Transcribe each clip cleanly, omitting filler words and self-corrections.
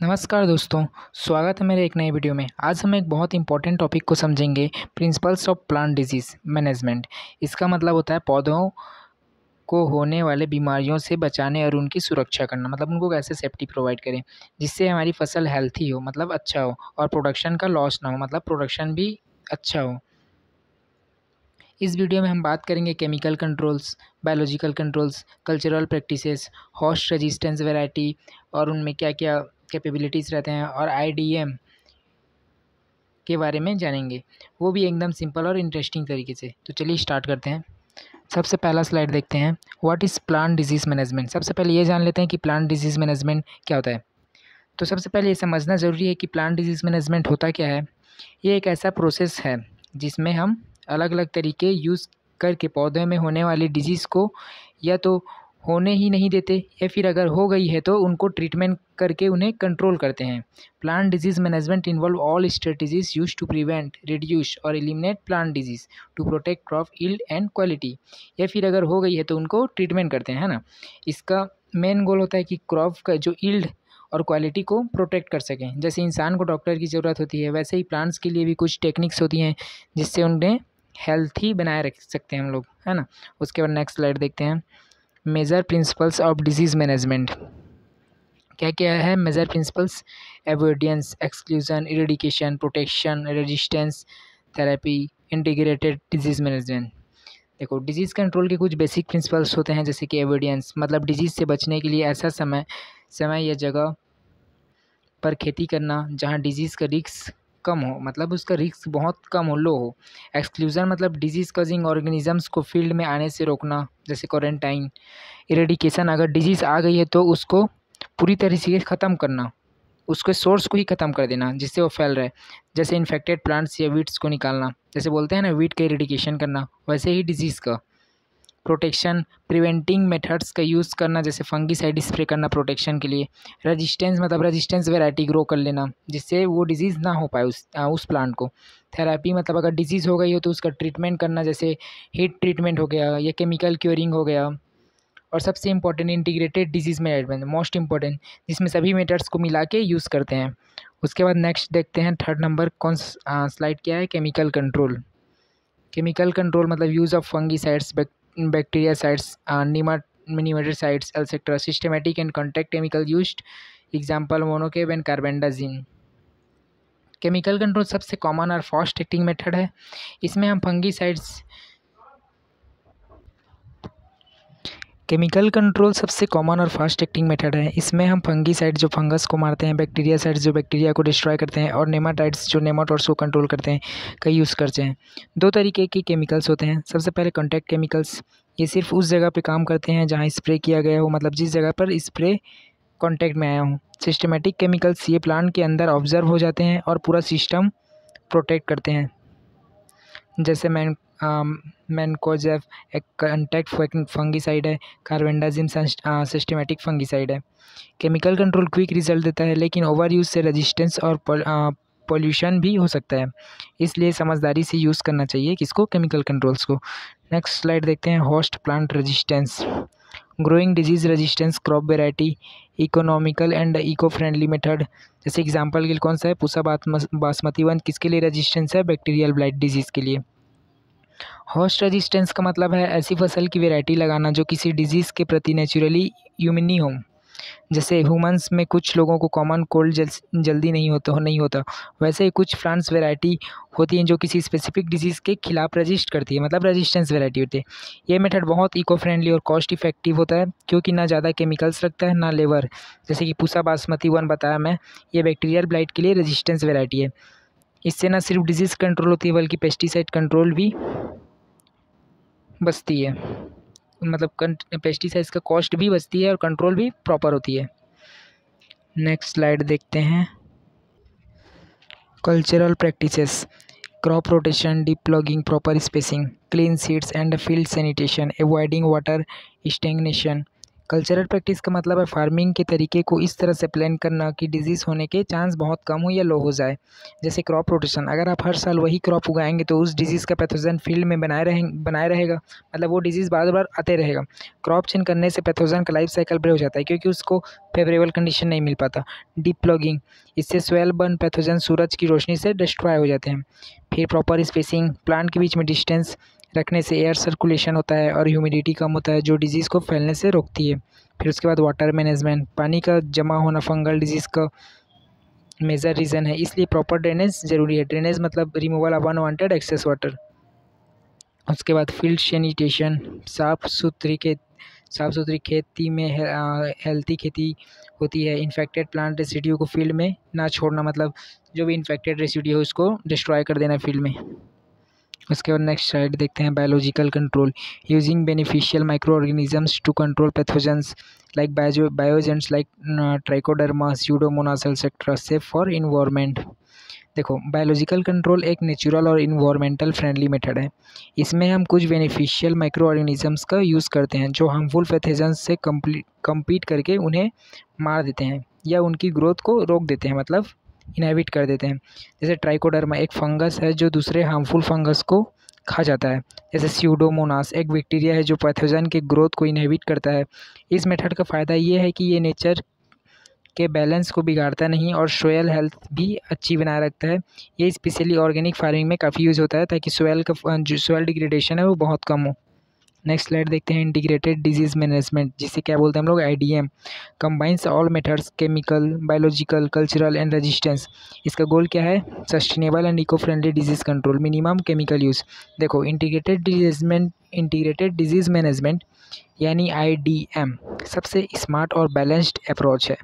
नमस्कार दोस्तों, स्वागत है मेरे एक नए वीडियो में। आज हम एक बहुत इंपॉर्टेंट टॉपिक को समझेंगे, principles of plant disease management. इसका मतलब होता है पौधों को होने वाले बीमारियों से बचाने और उनकी सुरक्षा करना, मतलब उनको कैसे सेफ्टी प्रोवाइड करें जिससे हमारी फसल हेल्थी हो, मतलब अच्छा हो, और प्रोडक्शन का लॉस ना हो, मतलब प्रोडक्शन भी अच्छा हो। इस वीडियो में हम बात करेंगे chemical controls, biological controls, cultural practices, host resistance variety और उनमें क्या क्या कैपेबिलिटीज़ रहते हैं, और आईडीएम के बारे में जानेंगे, वो भी एकदम सिंपल और इंटरेस्टिंग तरीके से। तो चलिए स्टार्ट करते हैं। सबसे पहला स्लाइड देखते हैं, what is plant disease management. सबसे पहले ये जान लेते हैं कि प्लांट डिजीज़ मैनेजमेंट क्या होता है। तो सबसे पहले ये समझना ज़रूरी है कि प्लांट डिजीज़ मैनेजमेंट होता क्या है। ये एक ऐसा प्रोसेस है जिसमें हम अलग अलग तरीके यूज़ करके पौधे में होने वाली डिजीज़ को या तो होने ही नहीं देते, या फिर अगर हो गई है तो उनको ट्रीटमेंट करके उन्हें कंट्रोल करते हैं। Plant disease management involve all strategies use to prevent, reduce और eliminate plant disease to protect crop yield and quality. या फिर अगर हो गई है तो उनको ट्रीटमेंट करते हैं, है ना। इसका मेन गोल होता है कि क्रॉप का जो यील्ड और क्वालिटी को प्रोटेक्ट कर सकें। जैसे इंसान को डॉक्टर की ज़रूरत होती है, वैसे ही प्लांट्स के लिए भी कुछ टेक्निक्स होती हैं जिससे उन्हें हेल्थी बनाए रख सकते हैं हम लोग, है ना। उसके बाद नेक्स्ट स्लाइड देखते हैं, major principles of disease management. क्या क्या है major principles? Avoidance, exclusion, eradication, protection, resistance, therapy, integrated disease management. देखो, डिजीज़ कंट्रोल के कुछ बेसिक प्रिंसिपल्स होते हैं, जैसे कि एवोइडेंस मतलब डिजीज़ से बचने के लिए ऐसा समय या जगह पर खेती करना जहाँ डिजीज़ का रिस्क कम हो, मतलब उसका रिस्क बहुत कम हो, लो हो। एक्सक्लूज़न मतलब डिजीज़ कॉजिंग ऑर्गेनिजम्स को फील्ड में आने से रोकना, जैसे क्वारंटाइन। इरेडिकेशन अगर डिजीज़ आ गई है तो उसको पूरी तरह से ख़त्म करना, उसके सोर्स को ही ख़त्म कर देना जिससे वो फैल रहा है, जैसे इन्फेक्टेड प्लांट्स या वीड्स को निकालना, जैसे बोलते हैं ना वीड का इरेडिकेशन करना, वैसे ही डिजीज़ का। प्रोटेक्शन, प्रिवेंटिंग मेथड्स का यूज़ करना, जैसे फंगीसाइड स्प्रे करना प्रोटेक्शन के लिए। रेजिस्टेंस मतलब रेजिस्टेंस वैरायटी ग्रो कर लेना जिससे वो डिजीज़ ना हो पाए उस प्लांट को। थेरेपी मतलब अगर डिजीज़ हो गई हो तो उसका ट्रीटमेंट करना, जैसे हीट ट्रीटमेंट हो गया या केमिकल क्योरिंग हो गया। और सबसे important integrated disease management, most important, जिसमें सभी मेथड्स को मिला के यूज़ करते हैं। उसके बाद नेक्स्ट देखते हैं, थर्ड नंबर स्लाइड क्या है, केमिकल कंट्रोल। केमिकल कंट्रोल मतलब use of fungicides, bactericides, nematicides etcetera, systematic and contact chemical used, example mancozeb and carbendazim. Chemical control सबसे कॉमन और फास्ट एक्टिंग मेथड है। इसमें हम फंगीसाइड्स केमिकल कंट्रोल सबसे common और फास्ट एक्टिंग मेथड है। इसमें हम फंगीसाइड जो फंगस को मारते हैं, बैक्टीरियासाइड्स जो बैक्टीरिया को डिस्ट्रॉय करते हैं, और नेमाटाइड्स जो नेमाटोड्स को कंट्रोल करते हैं, का यूज़ करते हैं। दो तरीके के केमिकल्स होते हैं। सबसे पहले कॉन्टैक्ट केमिकल्स, ये सिर्फ उस जगह पे काम करते हैं जहाँ स्प्रे किया गया हो, मतलब जिस जगह पर स्प्रे कॉन्टैक्ट में आया हो। सिस्टमेटिक केमिकल्स, ये प्लांट के अंदर ऑब्जर्व हो जाते हैं और पूरा सिस्टम प्रोटेक्ट करते हैं, जैसे मैनकोजेब एक कॉन्टैक्ट फंगीसाइड है, कार्बेंडाजिम सिस्टमेटिक फंगीसाइड है। केमिकल कंट्रोल क्विक रिजल्ट देता है, लेकिन ओवर यूज़ से रेजिस्टेंस और पॉल्यूशन भी हो सकता है, इसलिए समझदारी से यूज़ करना चाहिए किसको, केमिकल कंट्रोल्स को। नेक्स्ट स्लाइड देखते हैं, host plant resistance, growing disease resistance, crop variety, economical and eco friendly method. जैसे एग्जांपल के लिए कौन सा है, पूसा बासमती 1 किसके लिए रेजिस्टेंस है, बैक्टीरियल ब्लाइट डिजीज़ के लिए। होस्ट रेजिस्टेंस का मतलब है ऐसी फसल की वैरायटी लगाना जो किसी डिजीज़ के प्रति नेचुरली इम्यूनी हो। जैसे ह्यूमंस में कुछ लोगों को कॉमन कोल्ड जल्दी नहीं होता, वैसे ही कुछ प्लांट्स वैरायटी होती हैं जो किसी स्पेसिफिक डिजीज़ के खिलाफ रजिस्ट करती है, मतलब रेजिस्टेंस वैरायटी होती है। ये मेथड बहुत इको फ्रेंडली और कॉस्ट इफेक्टिव होता है, क्योंकि ना ज़्यादा केमिकल्स लगता है ना लेबर। जैसे कि पूसा बासमती 1 बताया मैं, ये बैक्टीरियल ब्लाइट के लिए रेजिस्टेंस वैरायटी है। इससे ना सिर्फ डिजीज़ कंट्रोल होती है बल्कि पेस्टिसाइड कंट्रोल भी बचती है, मतलब पेस्टिसाइड्स का कॉस्ट भी बचती है और कंट्रोल भी प्रॉपर होती है। नेक्स्ट स्लाइड देखते हैं, cultural practices, crop rotation, deep plogging, proper spacing, clean seeds and field sanitation, avoiding water stagnation, cultural practice का मतलब है फार्मिंग के तरीके को इस तरह से प्लान करना कि डिजीज़ होने के चांस बहुत कम हो या लो हो जाए। जैसे क्रॉप रोटेशन, अगर आप हर साल वही क्रॉप उगाएंगे तो उस डिजीज़ का पैथोजन फील्ड में बनाए रहेगा, मतलब वो डिजीज़ बार बार आते रहेगा। क्रॉप चेंज करने से पैथोजन का लाइफ साइकिल ब्रेक हो जाता है क्योंकि उसको फेवरेबल कंडीशन नहीं मिल पाता। डीप प्लॉगिंग, इससे सोयल बर्न पैथोजन सूरज की रोशनी से डिस्ट्रॉय हो जाते हैं। फिर प्रॉपर स्पेसिंग, प्लांट के बीच में डिस्टेंस रखने से एयर सर्कुलेशन होता है और ह्यूमिडिटी कम होता है जो डिजीज़ को फैलने से रोकती है। फिर उसके बाद वाटर मैनेजमेंट, पानी का जमा होना फंगल डिजीज़ का मेजर रीज़न है, इसलिए प्रॉपर ड्रेनेज ज़रूरी है। ड्रेनेज मतलब removal of unwanted excess water. उसके बाद फील्ड सैनिटेशन, साफ़ सुथरी खेती में हेल्थी खेती होती है। इन्फेक्टेड प्लांट रेसिड्यू को फील्ड में ना छोड़ना, मतलब जो भी इन्फेक्टेड रेसिड्यू है उसको डिस्ट्रॉय कर देना फील्ड में। उसके बाद नेक्स्ट स्लाइड देखते हैं, biological control, using beneficial microorganisms to control pathogens like bioagents like Trichoderma, Pseudomonas etcetera, safe for environment. देखो, बायोलॉजिकल कंट्रोल एक नेचुरल और इन्वायरमेंटल फ्रेंडली मेथड है। इसमें हम कुछ बेनिफिशियल माइक्रो ऑर्गेनिजम्स का यूज़ करते हैं जो हार्मफुल पैथोजेंस से कम्पीट करके उन्हें मार देते हैं या उनकी ग्रोथ को रोक देते हैं, मतलब इनहिबिट कर देते हैं। जैसे ट्राइकोडर्मा एक फंगस है जो दूसरे हार्मफुल फंगस को खा जाता है। जैसे स्यूडोमोनास एक बैक्टीरिया है जो पैथोजन के ग्रोथ को इनहिबिट करता है। इस मेथड का फ़ायदा ये है कि ये नेचर के बैलेंस को बिगाड़ता नहीं और सोयल हेल्थ भी अच्छी बनाए रखता है। ये स्पेशली ऑर्गेनिक फार्मिंग में काफ़ी यूज़ होता है ताकि जो सोयल डिग्रेडेशन है वो बहुत कम हो। नेक्स्ट स्लाइड देखते हैं, इंटीग्रेटेड डिजीज़ मैनेजमेंट, जिसे क्या बोलते हैं हम लोग, IDM, combines all methods chemical, biological, cultural and resistance. इसका गोल क्या है, sustainable and eco friendly disease control, minimum chemical use. देखो, इंटीग्रेटेड डिजीज़ मैनेजमेंट यानी IDM सबसे स्मार्ट और बैलेंस्ड अप्रोच है।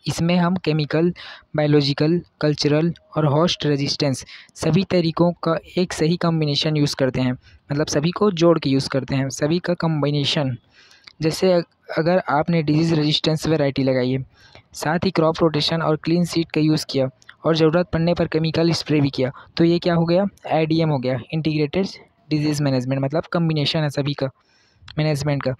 इसमें हम केमिकल, बायोलॉजिकल, कल्चरल और होस्ट रेजिस्टेंस सभी तरीकों का एक सही कॉम्बिनेशन यूज़ करते हैं, मतलब सभी को जोड़ के यूज़ करते हैं, सभी का कॉम्बिनेशन। जैसे अगर आपने डिजीज़ रेजिस्टेंस वैरायटी लगाई है, साथ ही क्रॉप रोटेशन और क्लीन सीड का यूज़ किया और ज़रूरत पड़ने पर केमिकल स्प्रे भी किया, तो ये क्या हो गया, IDM हो गया, इंटीग्रेटेड डिजीज़ मैनेजमेंट, मतलब कम्बिनेशन है सभी का मैनेजमेंट का।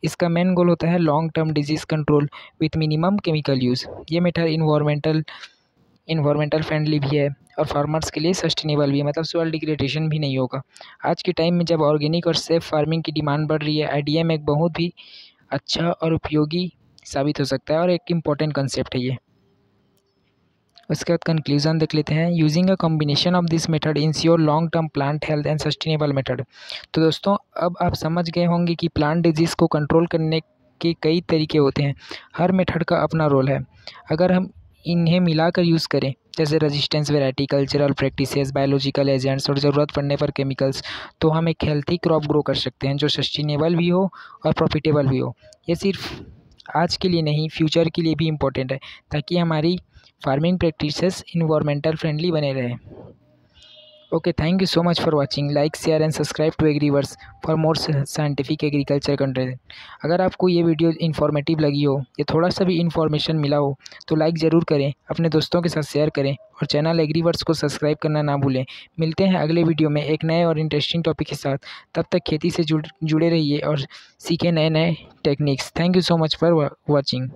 इसका मेन गोल होता है long term disease control with minimum chemical use. ये मेथड इन्वायरमेंटल फ्रेंडली भी है और फार्मर्स के लिए सस्टेनेबल भी है, मतलब सॉइल डिग्रेडेशन भी नहीं होगा। आज के टाइम में जब ऑर्गेनिक और सेफ फार्मिंग की डिमांड बढ़ रही है, IDM एक बहुत ही अच्छा और उपयोगी साबित हो सकता है और एक इम्पॉर्टेंट कंसेप्ट है ये। उसके बाद कंक्लूजन देख लेते हैं, using a combination of this method ensure long term plant health and sustainable method. तो दोस्तों, अब आप समझ गए होंगे कि प्लांट डिजीज़ को कंट्रोल करने के कई तरीके होते हैं, हर मेथड का अपना रोल है। अगर हम इन्हें मिलाकर यूज़ करें, जैसे resistance variety, cultural practices, biological agents और ज़रूरत पड़ने पर केमिकल्स, तो हम एक हेल्थी क्रॉप ग्रो कर सकते हैं जो सस्टेनेबल भी हो और प्रॉफिटेबल भी हो। ये सिर्फ आज के लिए नहीं, फ्यूचर के लिए भी इम्पोर्टेंट है, ताकि हमारी फार्मिंग प्रैक्टिसेस इन्वायरमेंटल फ्रेंडली बने रहे। Okay, thank you so much for watching. Like, share and subscribe to Agriverse for more scientific agriculture content. अगर आपको ये वीडियो इन्फॉर्मेटिव लगी हो या थोड़ा सा भी इन्फॉर्मेशन मिला हो तो लाइक ज़रूर करें, अपने दोस्तों के साथ शेयर करें और चैनल एग्रीवर्स को सब्सक्राइब करना ना भूलें। मिलते हैं अगले वीडियो में एक नए और इंटरेस्टिंग टॉपिक के साथ। तब तक खेती से जुड़े रहिए और सीखें नए नए techniques. Thank you so much for watching.